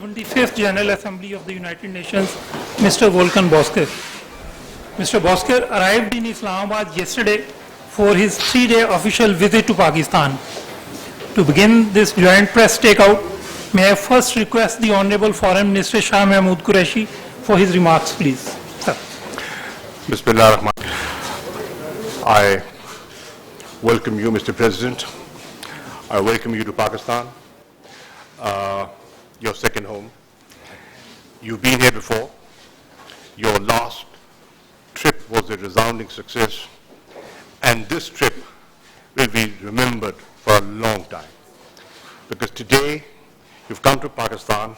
25th General Assembly of the United Nations, Mr. Volkan Bozkir. Mr. Bozkir arrived in Islamabad yesterday for his 3-day official visit to Pakistan. To begin this joint press takeout, may I first request the Honorable Foreign Minister Shah Mehmood Qureshi for his remarks, please. Sir. Bismillah ar-Rahman. I welcome you, Mr. President. I welcome you to Pakistan, your second home. You've been here before. Your last trip was a resounding success, and this trip will be remembered for a long time. Because today, you've come to Pakistan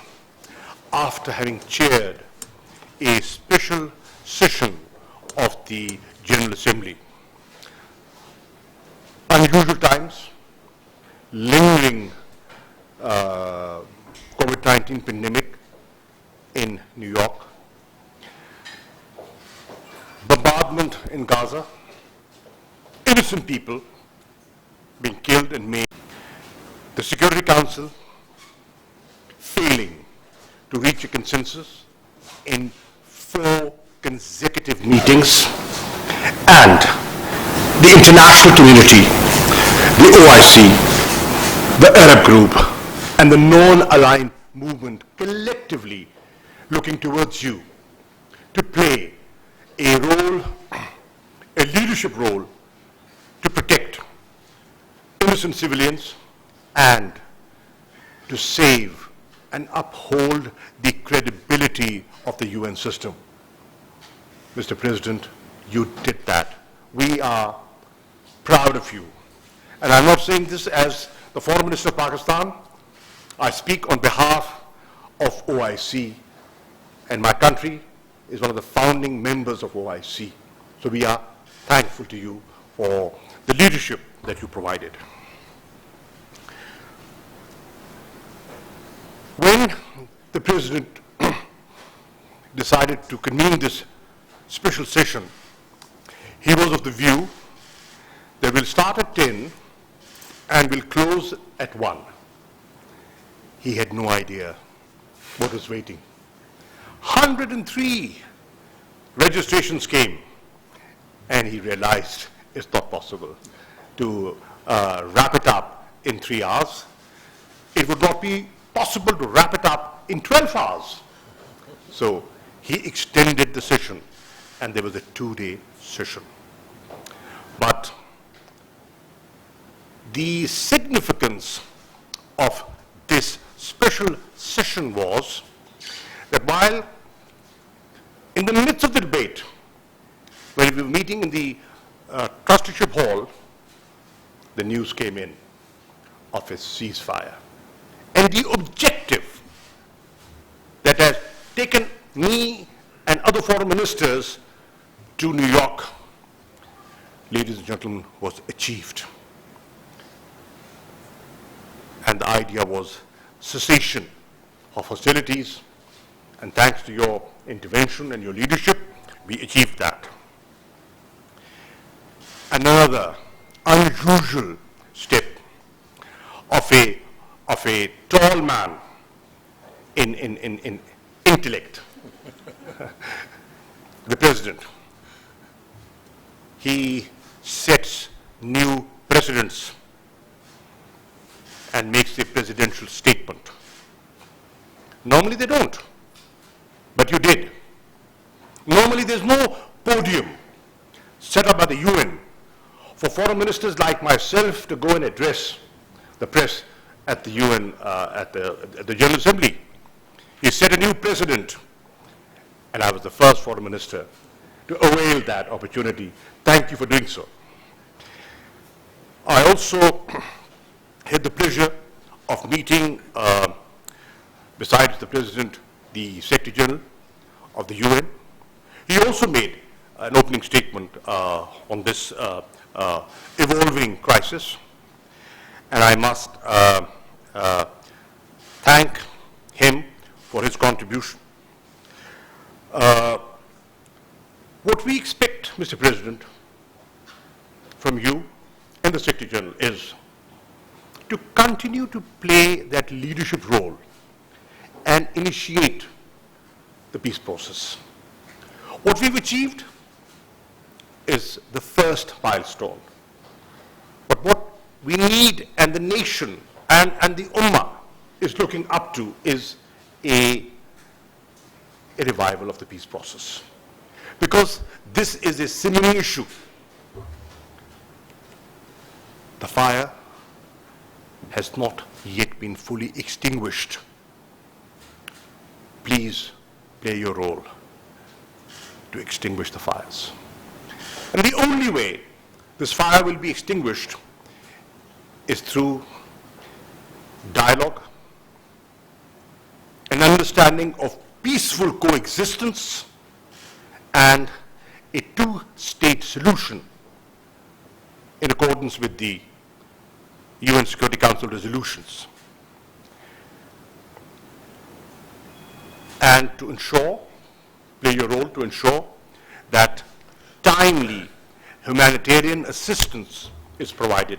after having chaired a special session of the General Assembly. Unusual times, lingering COVID-19 pandemic in New York, bombardment in Gaza, innocent people being killed and maimed, the Security Council failing to reach a consensus in 4 consecutive meetings, and the international community, the OIC, the Arab group, and the non-aligned movement collectively looking towards you to play a role, a leadership role, to protect innocent civilians and to save and uphold the credibility of the UN system. Mr. President, you did that. We are proud of you. And I'm not saying this as the Foreign Minister of Pakistan. I speak on behalf of OIC, and my country is one of the founding members of OIC. So we are thankful to you for the leadership that you provided. When the President decided to convene this special session, he was of the view that we'll start at 10 and we'll close at 1. He had no idea what was waiting. 103 registrations came, and he realized it's not possible to wrap it up in 3 hours. It would not be possible to wrap it up in 12 hours. So he extended the session, and there was a 2-day session. But the significance of this special session was that while in the midst of the debate, when we were meeting in the trusteeship hall, the news came in of a ceasefire. And the objective that has taken me and other foreign ministers to New York, ladies and gentlemen, was achieved. And the idea was cessation of hostilities, and thanks to your intervention and your leadership, we achieved that. Another unusual step of a tall man in intellect, the President. He sets new precedents and makes a presidential statement. Normally they don't, but you did. Normally there's no podium set up by the UN for foreign ministers like myself to go and address the press at the UN, at the General Assembly. He set a new precedent, and I was the first foreign minister to avail that opportunity. Thank you for doing so. I also had the pleasure of meeting, besides the President, the Secretary General of the UN. He also made an opening statement on this evolving crisis, and I must thank him for his contribution. What we expect, Mr. President, from you and the Secretary General is to continue to play that leadership role and initiate the peace process. What we've achieved is the first milestone. But what we need, and the nation and the Ummah is looking up to, is a revival of the peace process. Because this is a simmering issue. The fire has not yet been fully extinguished. Please play your role to extinguish the fires. And the only way this fire will be extinguished is through dialogue, an understanding of peaceful coexistence, and a two-state solution in accordance with the UN Security Council resolutions. And to ensure, play your role to ensure that timely humanitarian assistance is provided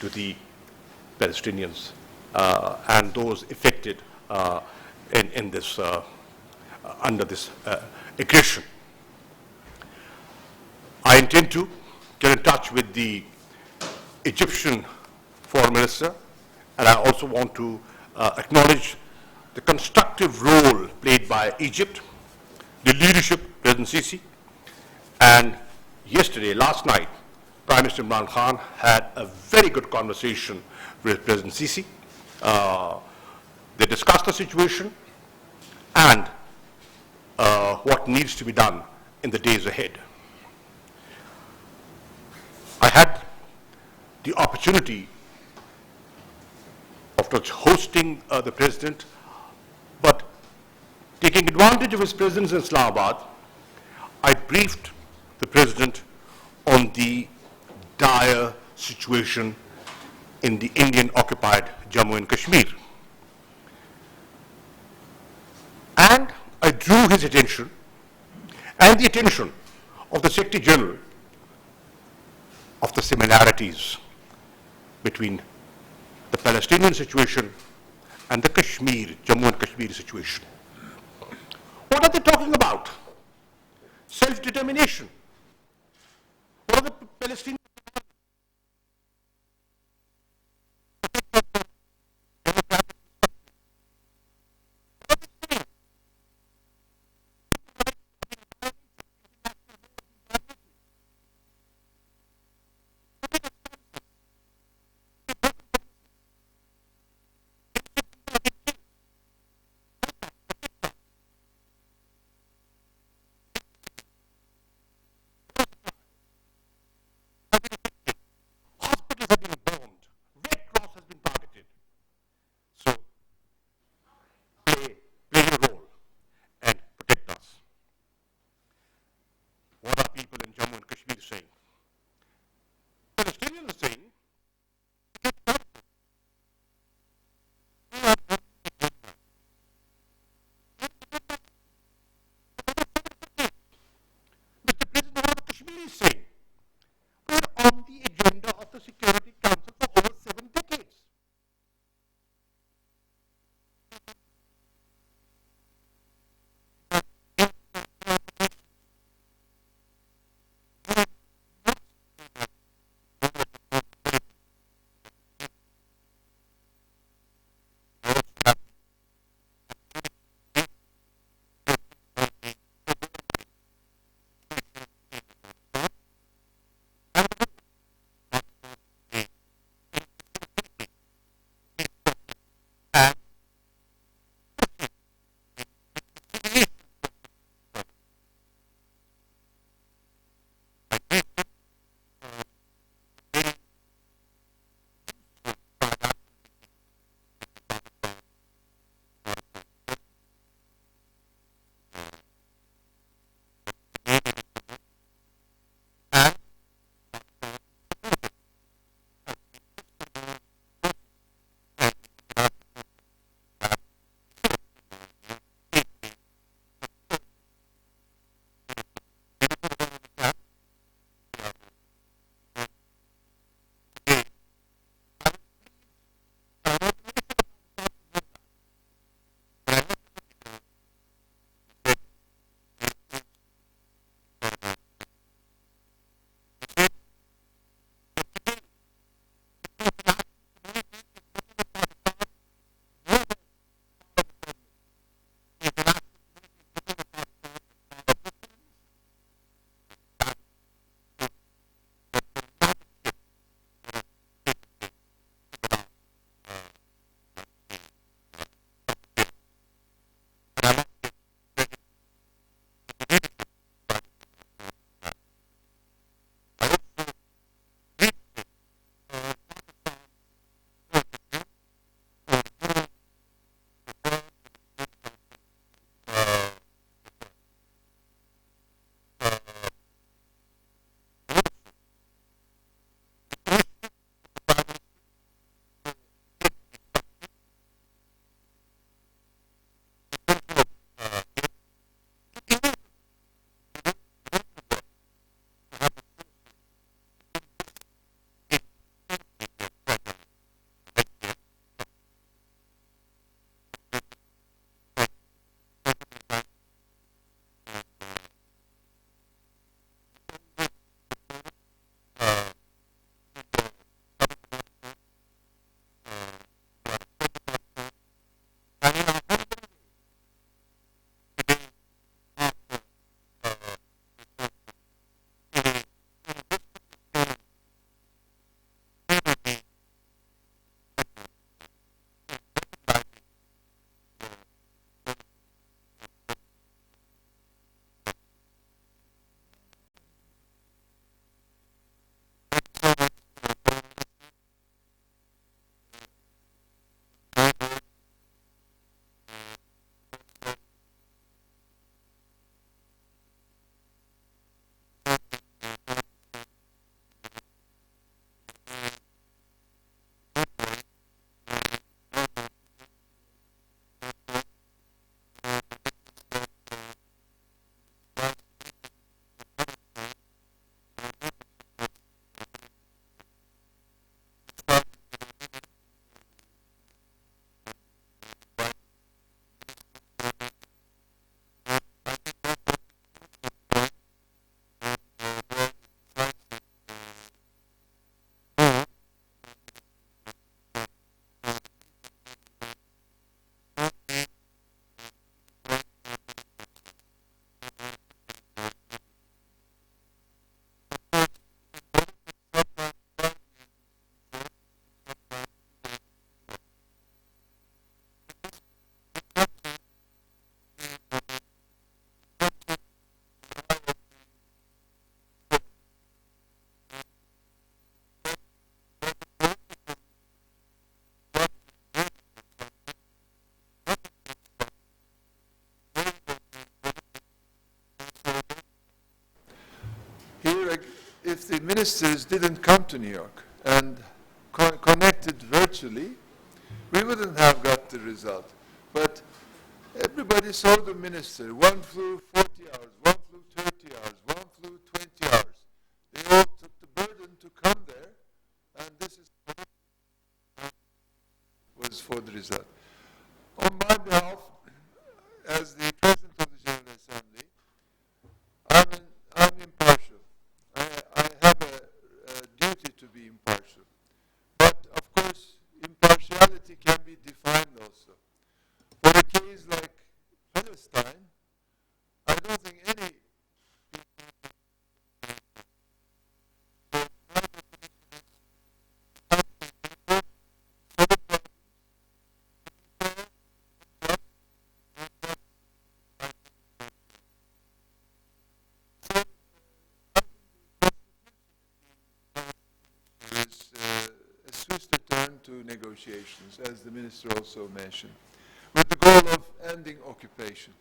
to the Palestinians and those affected in this, under this aggression. I intend to get in touch with the Egyptian Foreign Minister, and I also want to acknowledge the constructive role played by Egypt, the leadership, President Sisi, and yesterday, last night, Prime Minister Imran Khan had a very good conversation with President Sisi. They discussed the situation and what needs to be done in the days ahead. I had the opportunity of hosting the President, but taking advantage of his presence in Islamabad, I briefed the President on the dire situation in the Indian-occupied Jammu and Kashmir. And I drew his attention and the attention of the Secretary General of the similarities between the Palestinian situation and the Jammu and Kashmir situation. What are they talking about? Self-determination. What are the Palestinians? Hospitals have been bombed. Red Cross has been targeted. So, play your role and protect us. What are people in Jammu and Kashmir saying? Palestinians are saying, Mr. President, what the Kashmir is saying, we're on the agenda of the Security Council for over 7 decades. if the ministers didn't come to New York and connected virtually, we wouldn't have got the result. But everybody saw the minister. One flew 40 hours, one flew 30 hours, one flew 20 hours. They all took the burden to come there, and this is was for the result. On my behalf, as the President of the General Assembly, I'm impartial. I have a duty to be impartial. But, of course, impartiality can be defined also. For a case like Palestine, I don't think any is a swift return to negotiations, as the Minister also mentioned, with the goal of ending occupation,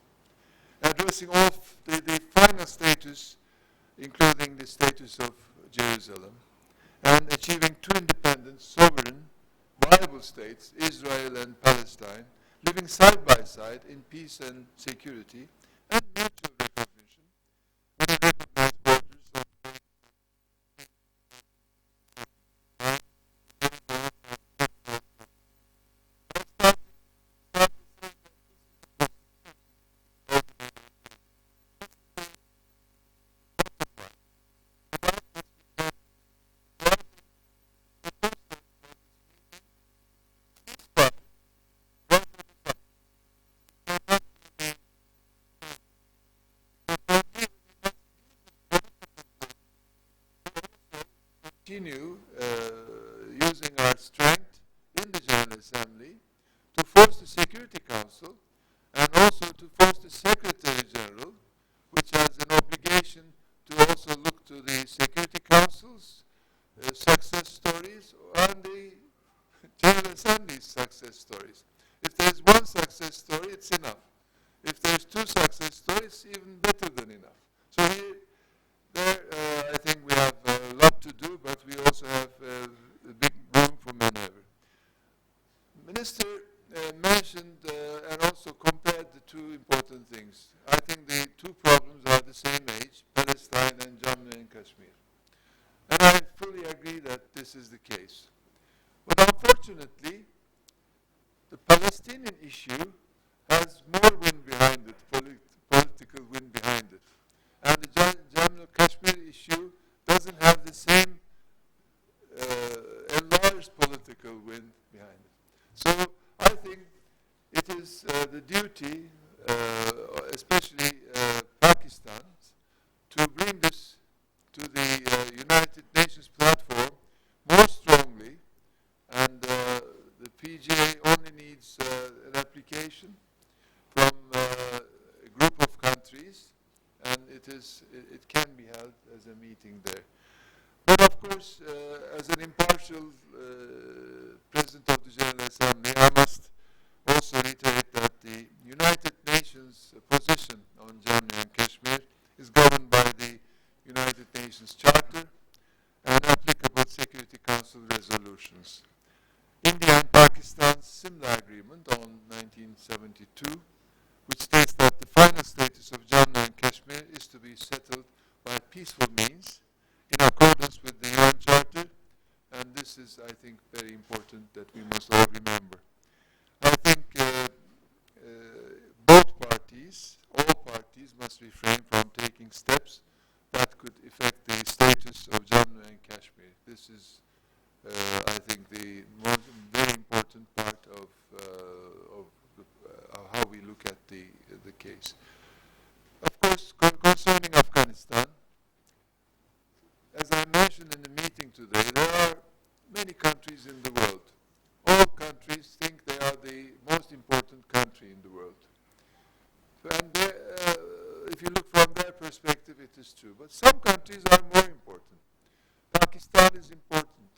addressing all the final status, including the status of Jerusalem, and achieving two independent, sovereign, viable states, Israel and Palestine, living side by side in peace and security, and mutual recognition with the recognized borders of continue using our strength in the General Assembly to force the Security Council and also to force the Secretary General, which has an obligation to also look to the Security Council's success stories and the General Assembly's success stories. If there's one success story, it's enough. If there's two success stories, even better than enough. So here, I think we have a lot to do, but we also have a big room for maneuver. Minister mentioned and also compared the two important things. I think the two problems are the same age, Palestine and Jammu and Kashmir. And I fully agree that this is the case. But unfortunately, the Palestinian issue has more wind behind it, political wind behind it. And the Jammu and Kashmir issue doesn't have the same enlarged political wind behind it. So I think it is the duty, especially Pakistan's, to bring this to the United Nations platform more strongly, and the PGA only needs an application from a group of countries, and it can be held as a meeting there. But of course, as an impartial President of the General Assembly, I must also reiterate that the United Nations position on Jammu and Kashmir is governed by the United Nations Charter and applicable Security Council resolutions. India and Pakistan's Simla Agreement on 1972, which states that the final status of Jammu and Kashmir is to be settled by peaceful means in accordance with the UN Charter, and this is, I think, very important that we must all remember. I think all parties must refrain from taking steps that could affect the status of Jammu and Kashmir. This is, I think, the very important part of how we look at the case. Of course, concerning Afghanistan, as I mentioned in the meeting today, there are many countries in the world. All countries think they are the most important country in the world. And if you look from their perspective, it is true. But some countries are more important. Pakistan is important.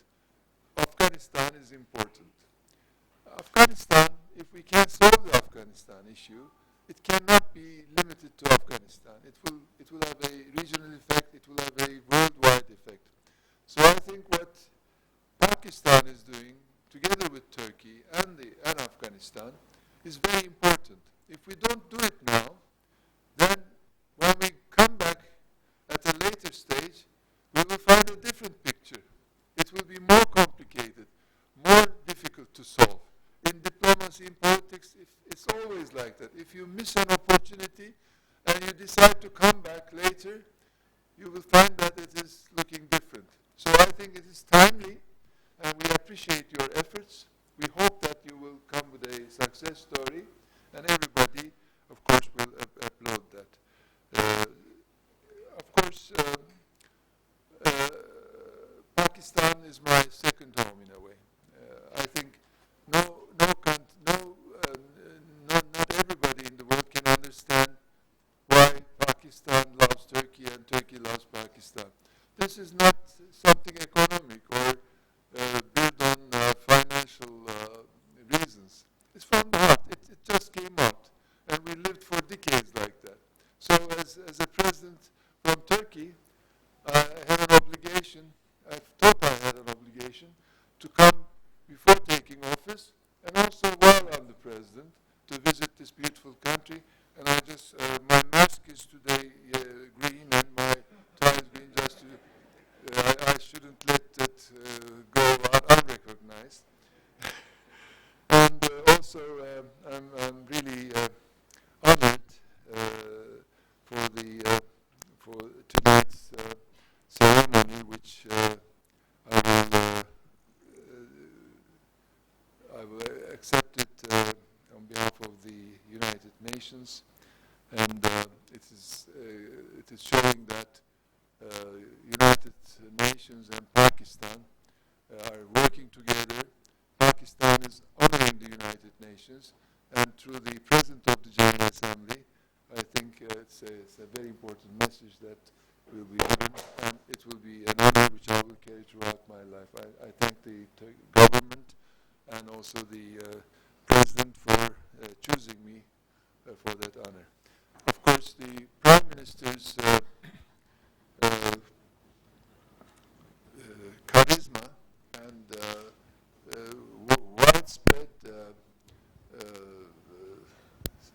Afghanistan is important. Afghanistan, if we can solve the Afghanistan issue, it cannot be limited to Afghanistan. It will have a regional effect, it will have a worldwide effect. So I think what Pakistan is doing, together with Turkey and Afghanistan, is very important. If we don't do it now, then when we come back at a later stage, we will find a different picture. It will be more complicated, more difficult to solve. In diplomacy, in politics, it's always like that. If you miss an opportunity and you decide to come back later, you will find that it is looking different. So I think it is timely, and we appreciate your efforts. We hope that you will come with a success story, and everybody, of course, will applaud that. Of course, Pakistan is my second home in a way. I think not everybody in the world can understand why Pakistan loves Turkey and Turkey loves Pakistan. This is not something economic or built on financial reasons. It's from the heart. It just came out, and we lived for decades like that. So as a president from Turkey, I have an obligation, I thought I had an obligation, to come before taking office, and also while I'm the president, to visit this beautiful country. And I just, my mask is today green, and my tie is green, just to, I shouldn't let it go unrecognized. And also, I'm really honored for tonight's ceremony, which I will accept it on behalf of the United Nations, and it is showing that United Nations and Pakistan are working together. Pakistan is honoring the United Nations, and through the President of the General Assembly, I think it's a very important message that will be given, and it will be an honor which I will carry throughout my life. I thank the government and also the President for choosing me for that honor. Of course, the Prime Minister's charisma and widespread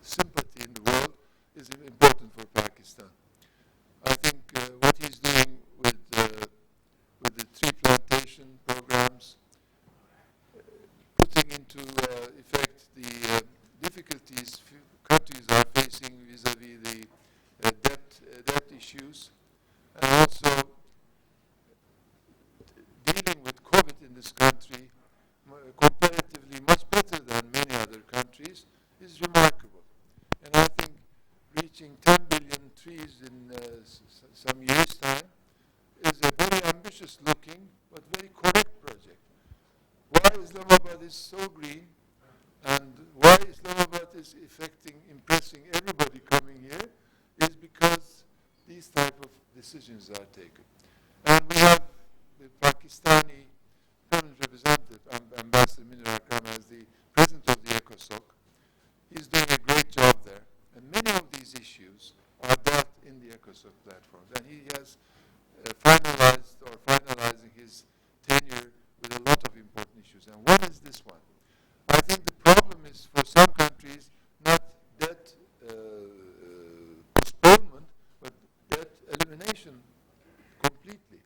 sympathy in the world is important for Pakistan. I think what he's doing with the tree plantation programs, putting into effect the difficulties countries are facing vis-à-vis the debt issues, and also dealing with COVID in this country comparatively much better than many other countries is remarkable. And I think reaching 10 billion trees in some years' time is a very ambitious looking but very correct project. Why Islamabad is so green and why Islamabad is impressing everybody coming here is because these type of decisions are taken. And we have the Pakistani permanent representative, Ambassador Minir Akram, as the president of the ECOSOC. He's doing a great job there. And many of these issues are dealt in the ECOSOC platforms. And he has finalizing his tenure with a lot of important issues. And one is this one. I think the problem is for some countries not debt postponement, but debt elimination completely.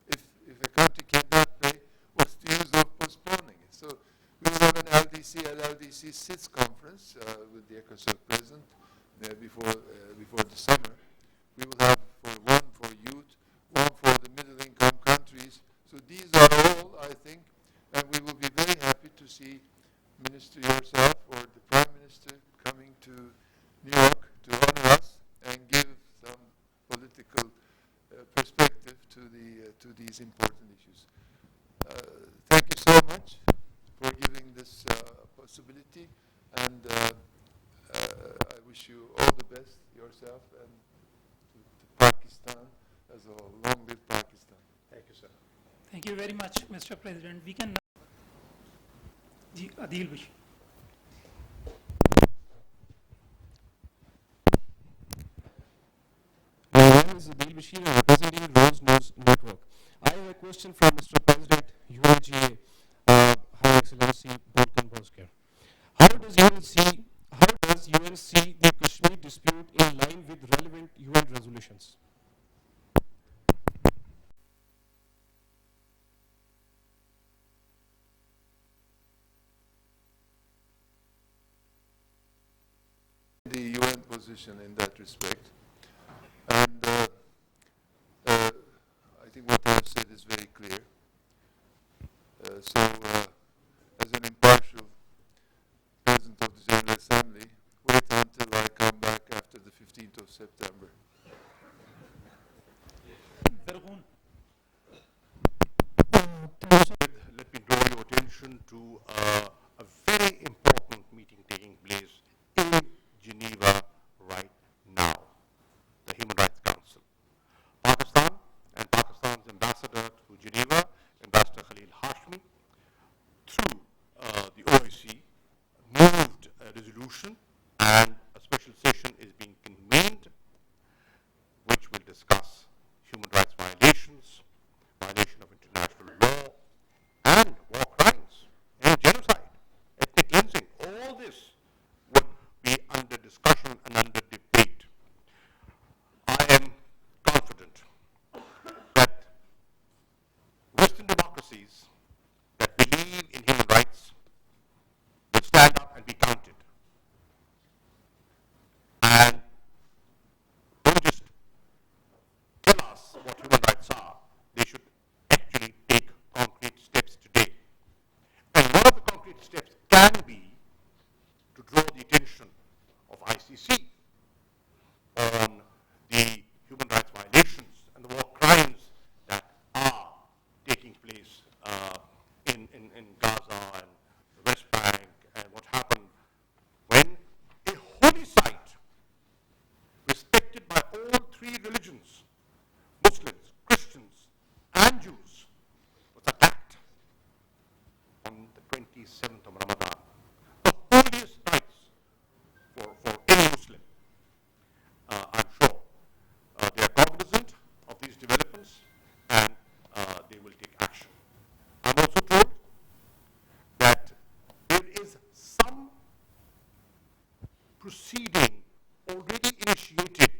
If a country cannot pay, what's the use of postponing it? So we will have an LDC SITS conference with the ECOSOC president before the summer. We will have one for youth, one for the middle-income countries. So these are all, I think, and we will be very happy to see Minister yourself or the Prime Minister coming to New York to honor us and give some political perspective to these important issues. Thank you so much for giving this possibility, and I wish you all the best, yourself and to Pakistan as a whole. Long live Pakistan. Thank you, sir. Thank you very much, Mr. President. We can now. Adil Bhai. Bashir, representing Rose News Network. I have a question from Mr. President, UNGA, Her Excellency Volkan Bozkir. How does UN see the Kashmir dispute in line with relevant UN resolutions? The UN position in that respect. And I think what I have said is very clear. As an impartial President of the General Assembly, wait until I come back after the 15th of September. Let me draw your attention to a very important meeting taking place in Geneva right now, the Human Rights Council. Pakistan and Pakistan's ambassador to Geneva, Ambassador Khalil Hashmi, through the OIC, moved a resolution, and a special session is being convened, which will discuss human rights violations, violation of international law, and war crimes, and genocide, ethnic cleansing. All this would be under discussion and under debate. I am confident that Western democracies that believe in human rights will stand up and be counted. And don't just tell us what human rights are. They should actually take concrete steps today. And one of the concrete steps can be to draw the attention of ICC on the human rights violations and the war crimes that are taking place in Gaza and the West Bank, and what happened when a holy site respected by all three religions, Muslims, Christians, and Jews, was attacked on the 27th of Ramadan, the holiest nights for any Muslim. I'm sure they are cognizant of these developments, and they will take action. I'm also told that there is some proceeding already initiated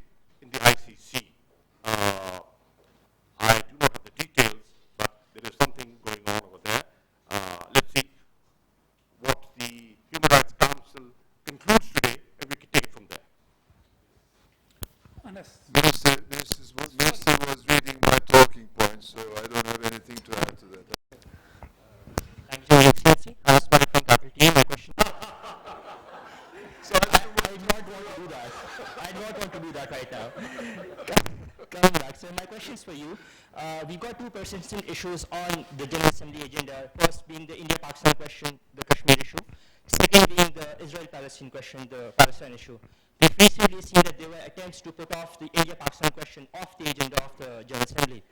in the ICC. I do not have the details, but there is something going on over there. Let's see what the Human Rights Council concludes today, and we can take it from there. Anas. Minister was reading my talking points, so I don't have anything to add to that. Thank you, Your Excellency. Anas Malik from Capital Team. My question. So I do not want to do that. I do not want to do that right now. Coming back, so my question is for you. We've got two persistent issues on the General Assembly agenda. First being the India-Pakistan question, the Kashmir issue. Second being the Israel-Palestine question, the Palestine issue. We've recently seen that there were attempts to put off the India-Pakistan question off the agenda of the General Assembly.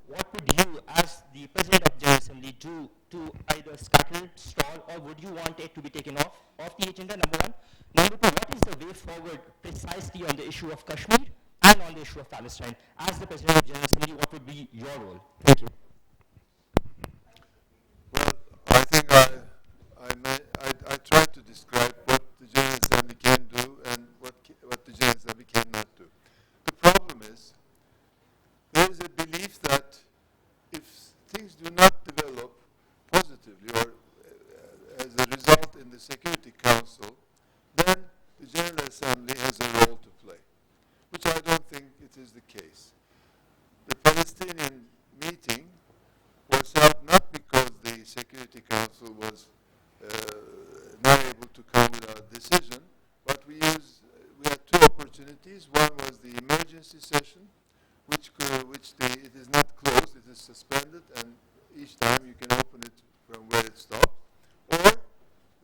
What would you, as the President of the General Assembly, do to either scuttle, stall, or would you want it to be taken off the agenda, number one? Number two, what is the way forward precisely on the issue of Kashmir and on the issue of Palestine? As the President of the General Assembly, what would be your role? Thank you. Well, I think I tried to describe what the General Assembly can do and what the General Assembly cannot do. The problem is there is a belief that if things do not develop positively or as a result in the Security Council, then the General Assembly has a role to play, which I don't think it is the case. The Palestinian meeting was held not because the Security Council was not able to come with a decision, but we had two opportunities. One was the emergency session, it is not closed, it is suspended, and each time you can open it from where it stopped. Or,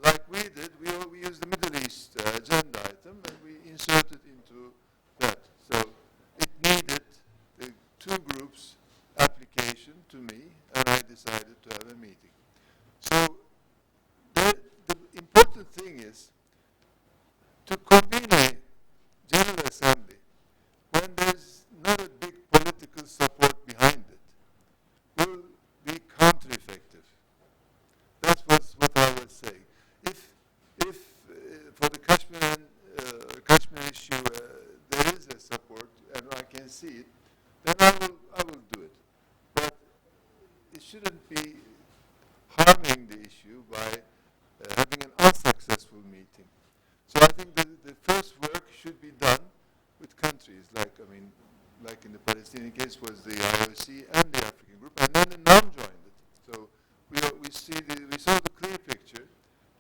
like we did, we used the Middle East agenda item and we inserted into that. So it needed the two groups' application to me, and I decided to have a meeting. So the important thing is to convene a General Assembly when there's not a it shouldn't be harming the issue by having an unsuccessful meeting. So I think the first work should be done with countries like, like in the Palestinian case was the IOC and the African group, and then the NAM joined it. So we saw the clear picture,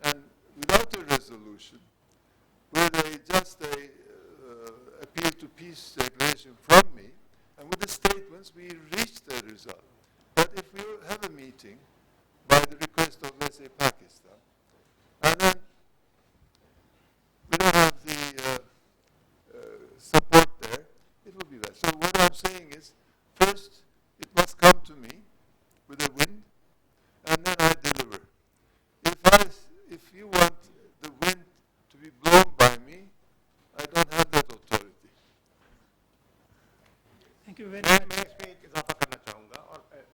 and without a resolution, with just a appeal to peace declaration from me, and with the statements, we reached a result. But if we have a meeting by the request of, let's say, Pakistan, and then we don't have the support there, it will be bad. So what I'm saying is, first, it must come to me with a wind, and then I deliver. If you want the wind to be blown by me, I don't have that authority. Thank you very May much. I speak?